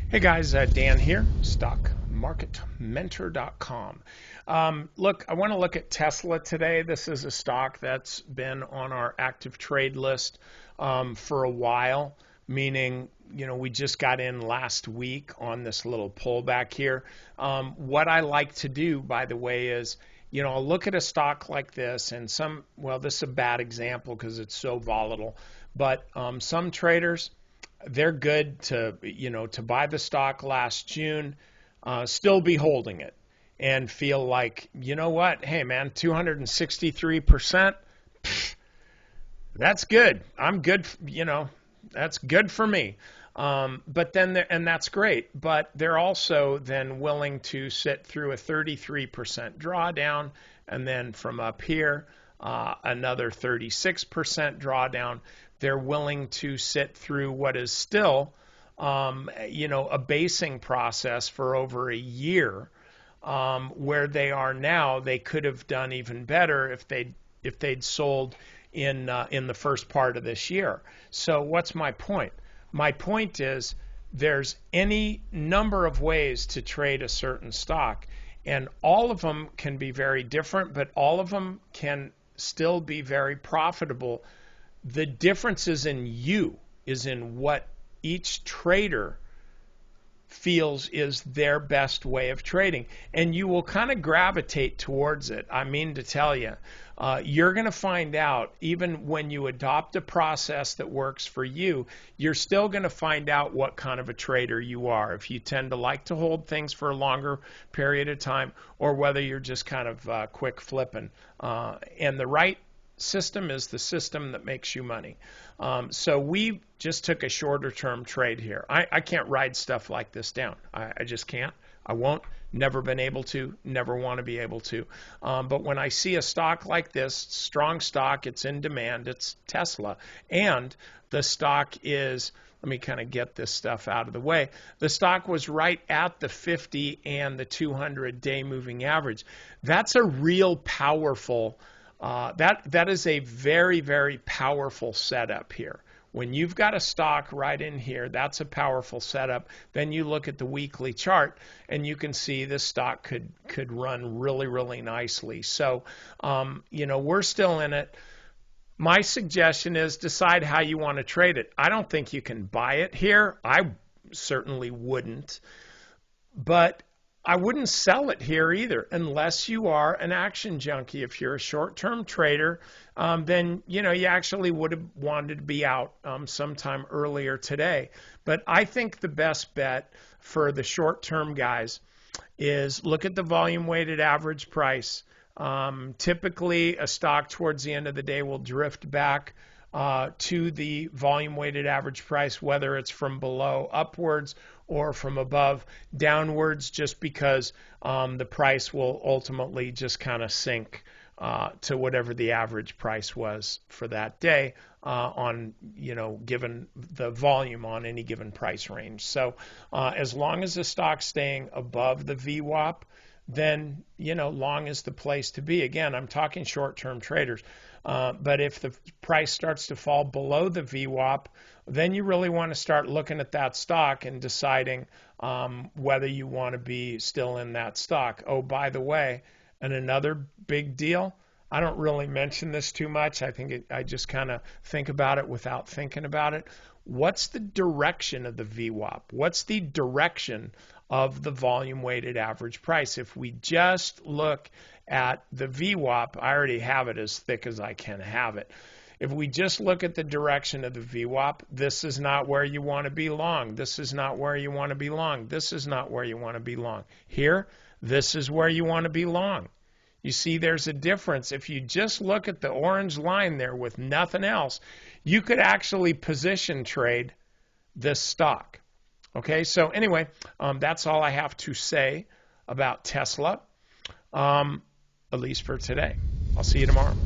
Hey guys, Dan here, stockmarketmentor.com. Look, I want to look at Tesla today. This is a stock that's been on our active trade list for a while, meaning, we just got in last week on this little pullback here. What I like to do, by the way, is I'll look at a stock like this and this is a bad example because it's so volatile, but some traders, they're good to buy the stock last June, still be holding it and feel like, you know what, hey man, 263%, that's good. I'm good, that's good for me. But then, and that's great, but they're also then willing to sit through a 33% drawdown, and then from up here, another 36% drawdown. They're willing to sit through what is still, a basing process for over a year. Where they are now, they could have done even better if they'd sold in the first part of this year. So what's my point? My point is there's any number of ways to trade a certain stock, and all of them can be very different, but all of them can still be very profitable. The difference is in what each trader feels is their best way of trading, and you will kind of gravitate towards it. I mean to tell you, you're going to find out, even when you adopt a process that works for you, you're still going to find out what kind of a trader you are, if you tend to like to hold things for a longer period of time, or whether you're just kind of quick flipping. And the right system is the system that makes you money. So we just took a shorter term trade here. I can't ride stuff like this down. I just can't. I won't. Never been able to. Never want to be able to. But when I see a stock like this, strong stock, it's in demand, it's Tesla. And the stock is, let me kind of get this stuff out of the way. The stock was right at the 50 and the 200-day moving average. That's a real powerful that is a very, very powerful setup here. When you've got a stock right in here, that's a powerful setup. Then you look at the weekly chart, and you can see this stock could run really, really nicely. So, we're still in it. My suggestion is decide how you want to trade it. I don't think you can buy it here. I certainly wouldn't. But I wouldn't sell it here either, unless you are an action junkie. If you're a short-term trader, then you actually would have wanted to be out sometime earlier today. But I think the best bet for the short-term guys is look at the volume-weighted average price. Typically, a stock towards the end of the day will drift back to the volume-weighted average price, whether it's from below upwards or from above downwards, just because the price will ultimately just kind of sink to whatever the average price was for that day given the volume on any given price range. So as long as the stock's staying above the VWAP, then long is the place to be. Again, I'm talking short-term traders. But if the price starts to fall below the VWAP, then you really want to start looking at that stock and deciding whether you want to be still in that stock. Oh, by the way, and another big deal, I don't really mention this too much. I just kind of think about it without thinking about it. What's the direction of the VWAP? What's the direction of the volume-weighted average price? If we just look at the VWAP, I already have it as thick as I can have it. If we just look at the direction of the VWAP, this is not where you want to be long. This is not where you want to be long. This is not where you want to be long. Here, this is where you want to be long. You see, there's a difference. If you just look at the orange line there with nothing else, you could actually position trade this stock. Okay, so anyway, that's all I have to say about Tesla, at least for today. I'll see you tomorrow.